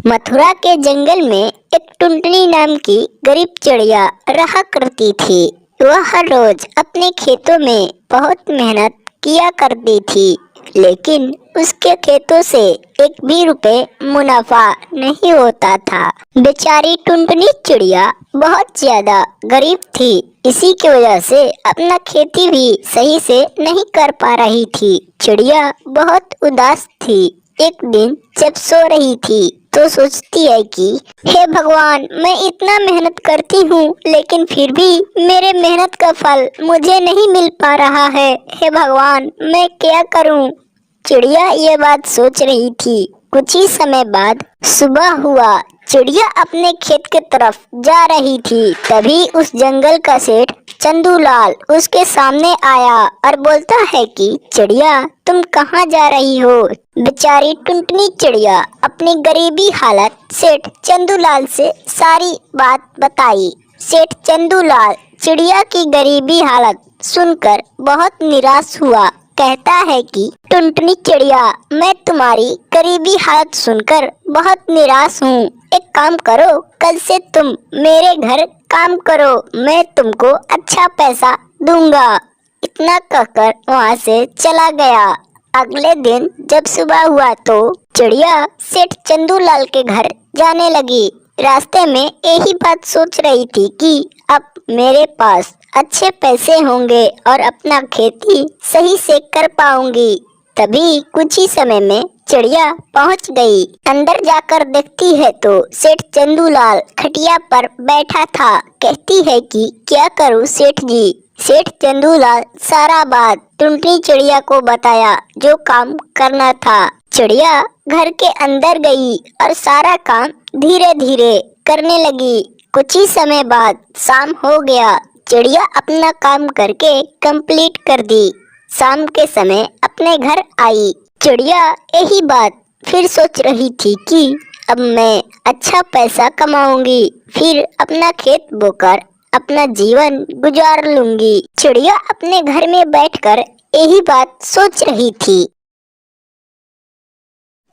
मथुरा के जंगल में एक टुनटुनी नाम की गरीब चिड़िया रहा करती थी। वह हर रोज अपने खेतों में बहुत मेहनत किया करती थी, लेकिन उसके खेतों से एक भी रुपए मुनाफा नहीं होता था। बेचारी टुनटुनी चिड़िया बहुत ज्यादा गरीब थी। इसी की वजह से अपना खेती भी सही से नहीं कर पा रही थी। चिड़िया बहुत उदास थी। एक दिन जब सो रही थी तो सोचती है कि हे भगवान, मैं इतना मेहनत करती हूँ लेकिन फिर भी मेरे मेहनत का फल मुझे नहीं मिल पा रहा है। हे भगवान, मैं क्या करूँ? चिड़िया ये बात सोच रही थी। कुछ ही समय बाद सुबह हुआ। चिड़िया अपने खेत की तरफ जा रही थी, तभी उस जंगल का सेठ चंदूलाल उसके सामने आया और बोलता है कि चिड़िया, तुम कहाँ जा रही हो? बेचारी टुनटुनी चिड़िया अपनी गरीबी हालत सेठ चंदूलाल से सारी बात बताई। सेठ चंदूलाल चिड़िया की गरीबी हालत सुनकर बहुत निराश हुआ। कहता है कि टुनटुनी चिड़िया, मैं तुम्हारी गरीबी हालत सुनकर बहुत निराश हूँ। एक काम करो, कल से तुम मेरे घर काम करो, मैं तुमको अच्छा पैसा दूंगा। इतना कहकर वहाँ से चला गया। अगले दिन जब सुबह हुआ तो चिड़िया सेठ चंदूलाल के घर जाने लगी। रास्ते में यही बात सोच रही थी कि अब मेरे पास अच्छे पैसे होंगे और अपना खेती सही से कर पाऊंगी। तभी कुछ ही समय में चिड़िया पहुंच गई। अंदर जाकर देखती है तो सेठ चंदूलाल खटिया पर बैठा था। कहती है कि क्या करूं सेठ जी? सेठ चंदूलाल सारा बात टुनटुनी चिड़िया को बताया, जो काम करना था। चिड़िया घर के अंदर गई और सारा काम धीरे धीरे करने लगी। कुछ ही समय बाद शाम हो गया। चिड़िया अपना काम करके कंप्लीट कर दी। शाम के समय अपने घर आई। चिड़िया यही बात फिर सोच रही थी कि अब मैं अच्छा पैसा कमाऊंगी, फिर अपना खेत बोकर अपना जीवन गुजार लूंगी। चिड़िया अपने घर में बैठकर यही बात सोच रही थी।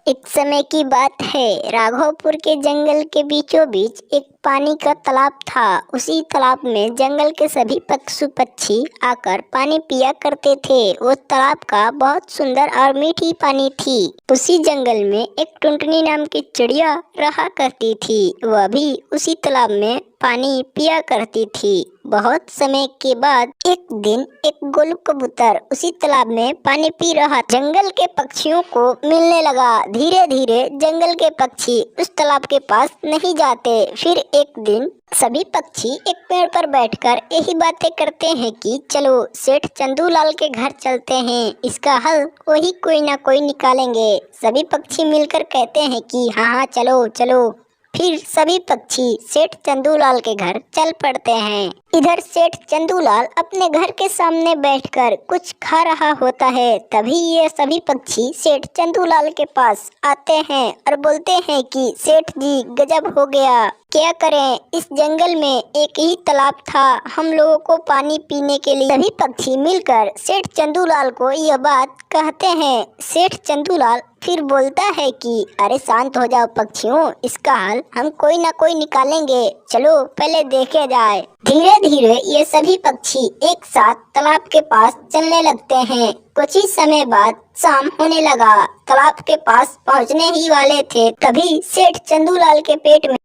एक समय की बात है, राघवपुर के जंगल के बीचों बीच एक पानी का तालाब था। उसी तालाब में जंगल के सभी पशु पक्षी आकर पानी पिया करते थे। वो तालाब का बहुत सुंदर और मीठी पानी थी। उसी जंगल में एक टुनटुनी नाम की चिड़िया रहा करती थी। वह भी उसी तालाब में पानी पिया करती थी। बहुत समय के बाद एक दिन एक गोलू कबूतर उसी तालाब में पानी पी रहा। जंगल के पक्षियों को मिलने लगा। धीरे धीरे जंगल के पक्षी उस तालाब के पास नहीं जाते। फिर एक दिन सभी पक्षी एक पेड़ पर बैठकर यही बातें करते हैं कि चलो सेठ चंदूलाल के घर चलते हैं, इसका हल वही कोई ना कोई निकालेंगे। सभी पक्षी मिलकर कहते हैं कि हाँ हाँ चलो चलो। फिर सभी पक्षी सेठ चंदूलाल के घर चल पड़ते हैं। इधर सेठ चंदूलाल अपने घर के सामने बैठकर कुछ खा रहा होता है। तभी ये सभी पक्षी सेठ चंदूलाल के पास आते हैं और बोलते हैं कि सेठ जी, गजब हो गया, क्या करें, इस जंगल में एक ही तालाब था हम लोगों को पानी पीने के लिए। सभी पक्षी मिलकर सेठ चंदूलाल को यह बात कहते हैं। सेठ चंदूलाल फिर बोलता है कि अरे शांत हो जाओ पक्षियों, इसका हल हम कोई ना कोई निकालेंगे, चलो पहले देखे जाए। धीरे धीरे ये सभी पक्षी एक साथ तालाब के पास चलने लगते हैं। कुछ ही समय बाद शाम होने लगा। तालाब के पास पहुंचने ही वाले थे, तभी सेठ चंदूलाल के पेट में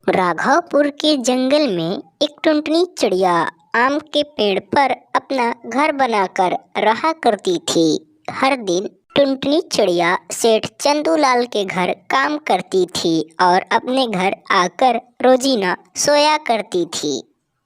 राघवपुर के जंगल में एक टुनटुनी चिड़िया आम के पेड़ पर अपना घर बनाकर रहा करती थी। हर दिन टुनटुनी चिड़िया सेठ चंदूलाल के घर काम करती थी और अपने घर आकर रोजीना सोया करती थी।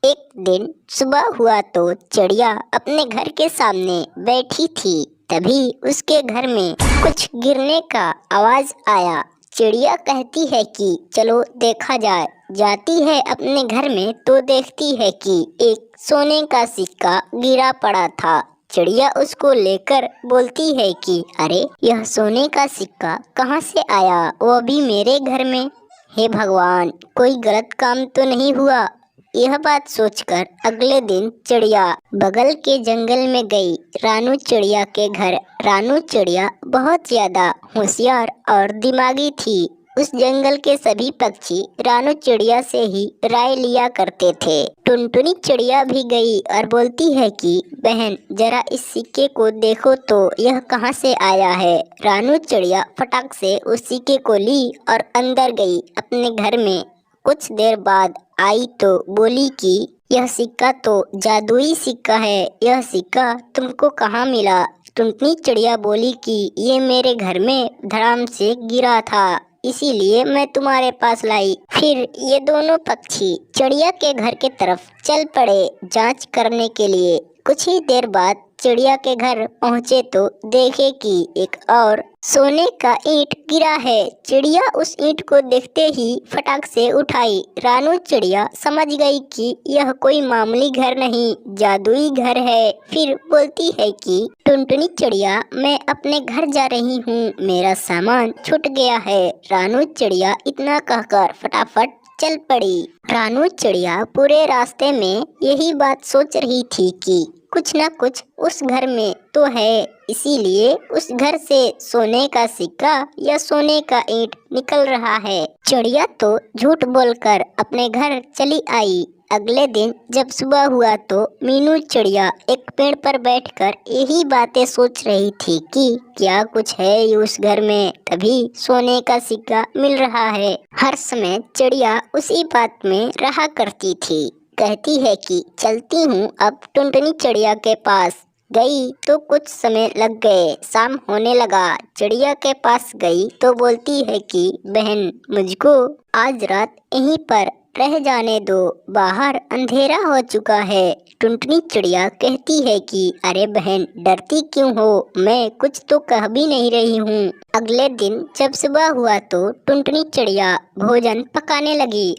एक दिन सुबह हुआ तो चिड़िया अपने घर के सामने बैठी थी। तभी उसके घर में कुछ गिरने का आवाज आया। चिड़िया कहती है कि चलो देखा जाए। जाती है अपने घर में तो देखती है कि एक सोने का सिक्का गिरा पड़ा था। चिड़िया उसको लेकर बोलती है कि अरे, यह सोने का सिक्का कहाँ से आया, वो भी मेरे घर में? हे भगवान, कोई गलत काम तो नहीं हुआ? यह बात सोचकर अगले दिन चिड़िया बगल के जंगल में गई। रानू चिड़िया के घर रानू चिड़िया बहुत ज्यादा होशियार और दिमागी थी। उस जंगल के सभी पक्षी रानू चिड़िया से ही राय लिया करते थे। टुनटुनी चिड़िया भी गई और बोलती है कि बहन जरा इस सिक्के को देखो तो यह कहाँ से आया है। रानू चिड़िया फटाक से उस सिक्के को ली और अंदर गई अपने घर में। कुछ देर बाद आई तो बोली कि यह सिक्का तो जादुई सिक्का है, यह सिक्का तुमको कहाँ मिला। टुनटुनी चिड़िया बोली कि ये मेरे घर में धड़ाम से गिरा था, इसीलिए मैं तुम्हारे पास लाई। फिर ये दोनों पक्षी चिड़िया के घर के तरफ चल पड़े जांच करने के लिए। कुछ ही देर बाद चिड़िया के घर पहुँचे तो देखे कि एक और सोने का ईंट गिरा है। चिड़िया उस ईंट को देखते ही फटाक से उठाई। रानू चिड़िया समझ गई कि यह कोई मामूली घर नहीं, जादुई घर है। फिर बोलती है कि टुनटुनी चिड़िया मैं अपने घर जा रही हूँ, मेरा सामान छूट गया है। रानू चिड़िया इतना कहकर फटाफट चल पड़ी। रानू चिड़िया पूरे रास्ते में यही बात सोच रही थी कि कुछ न कुछ उस घर में तो है, इसीलिए उस घर से सोने का सिक्का या सोने का ईंट निकल रहा है। चिड़िया तो झूठ बोलकर अपने घर चली आई। अगले दिन जब सुबह हुआ तो मीनू चिड़िया एक पेड़ पर बैठकर यही बातें सोच रही थी कि क्या कुछ है उस घर में, तभी सोने का सिक्का मिल रहा है। हर समय चिड़िया उसी बात में रहा करती थी। कहती है कि चलती हूँ अब टुनटुनी चिड़िया के पास। गई तो कुछ समय लग गए, शाम होने लगा। चिड़िया के पास गई तो बोलती है कि बहन मुझको आज रात यहीं पर रह जाने दो, बाहर अंधेरा हो चुका है। टुनटुनी चिड़िया कहती है कि अरे बहन डरती क्यों हो, मैं कुछ तो कह भी नहीं रही हूँ। अगले दिन जब सुबह हुआ तो टुनटुनी चिड़िया भोजन पकाने लगी।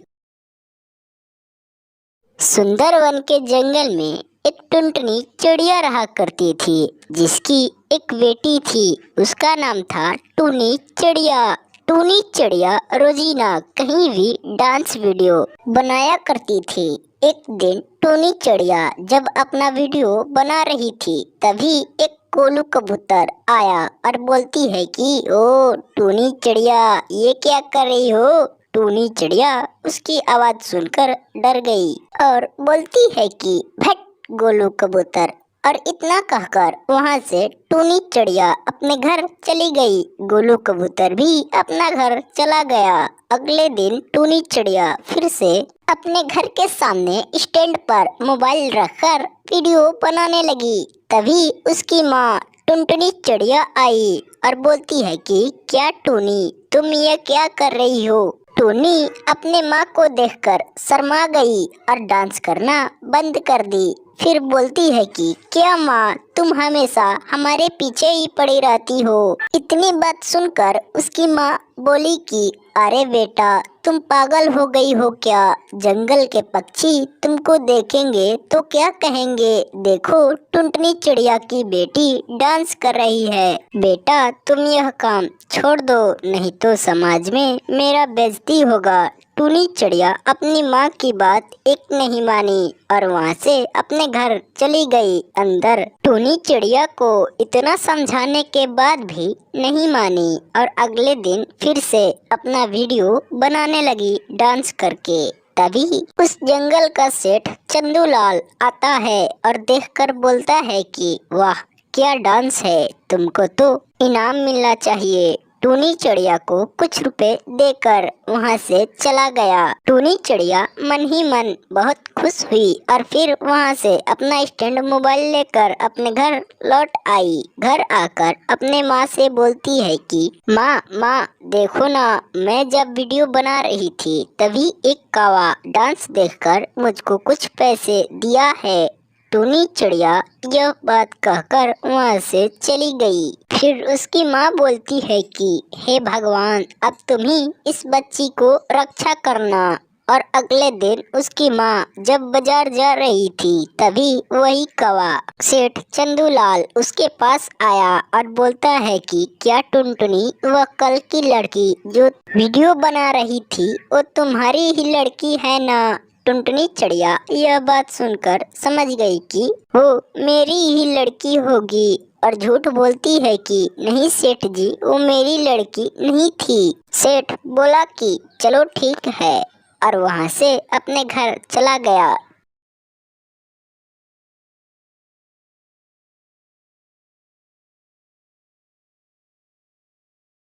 सुंदर वन के जंगल में एक टुनटुनी चिड़िया रहा करती थी, जिसकी एक बेटी थी। उसका नाम था टूनी चिड़िया। टूनी चिड़िया रोजीना कहीं भी डांस वीडियो बनाया करती थी। एक दिन टूनी चिड़िया जब अपना वीडियो बना रही थी, तभी एक कोलू कबूतर आया और बोलती है कि ओ टूनी चिड़िया ये क्या कर रही हो। टूनी चिड़िया उसकी आवाज सुनकर डर गई और बोलती है कि भट गोलू कबूतर, और इतना कहकर वहाँ से टूनी चिड़िया अपने घर चली गई। गोलू कबूतर भी अपना घर चला गया। अगले दिन टूनी चिड़िया फिर से अपने घर के सामने स्टैंड पर मोबाइल रखकर वीडियो बनाने लगी। तभी उसकी माँ टुनटुनी चिड़िया आई और बोलती है कि क्या टूनी तुम ये क्या कर रही हो। टूनी अपने माँ को देखकर शर्मा गई और डांस करना बंद कर दी। फिर बोलती है कि क्या माँ तुम हमेशा हमारे पीछे ही पड़ी रहती हो। इतनी बात सुनकर उसकी माँ बोली कि अरे बेटा तुम पागल हो गई हो क्या, जंगल के पक्षी तुमको देखेंगे तो क्या कहेंगे। देखो टुनटुनी चिड़िया की बेटी डांस कर रही है, बेटा तुम यह काम छोड़ दो, नहीं तो समाज में मेरा बेइज्जती होगा। टूनी चिड़िया अपनी माँ की बात एक नहीं मानी और वहाँ से अपने घर चली गई अंदर। टूनी चिड़िया को इतना समझाने के बाद भी नहीं मानी और अगले दिन फिर से अपना वीडियो बनाने लगी डांस करके। तभी उस जंगल का सेठ चंदूलाल आता है और देखकर बोलता है कि वाह क्या डांस है, तुमको तो इनाम मिलना चाहिए। टूनी चिड़िया को कुछ रुपए देकर वहाँ से चला गया। टूनी चिड़िया मन ही मन बहुत खुश हुई और फिर वहाँ से अपना स्टैंड मोबाइल लेकर अपने घर लौट आई। घर आकर अपने माँ से बोलती है कि माँ देखो ना, मैं जब वीडियो बना रही थी तभी एक कौवा डांस देखकर मुझको कुछ पैसे दिया है। टूनी चिड़िया यह बात कहकर वहाँ से चली गई। फिर उसकी माँ बोलती है कि हे भगवान अब तुम ही इस बच्ची को रक्षा करना। और अगले दिन उसकी माँ जब बाजार जा रही थी तभी वही कौवा सेठ चंदूलाल उसके पास आया और बोलता है कि क्या टुनटुनी वह कल की लड़की जो वीडियो बना रही थी वो तुम्हारी ही लड़की है ना। टुनटुनी चिड़िया यह बात सुनकर समझ गई कि वो मेरी ही लड़की होगी और झूठ बोलती है कि नहीं सेठ जी, वो मेरी लड़की नहीं थी। सेठ बोला कि चलो ठीक है और वहाँ से अपने घर चला गया।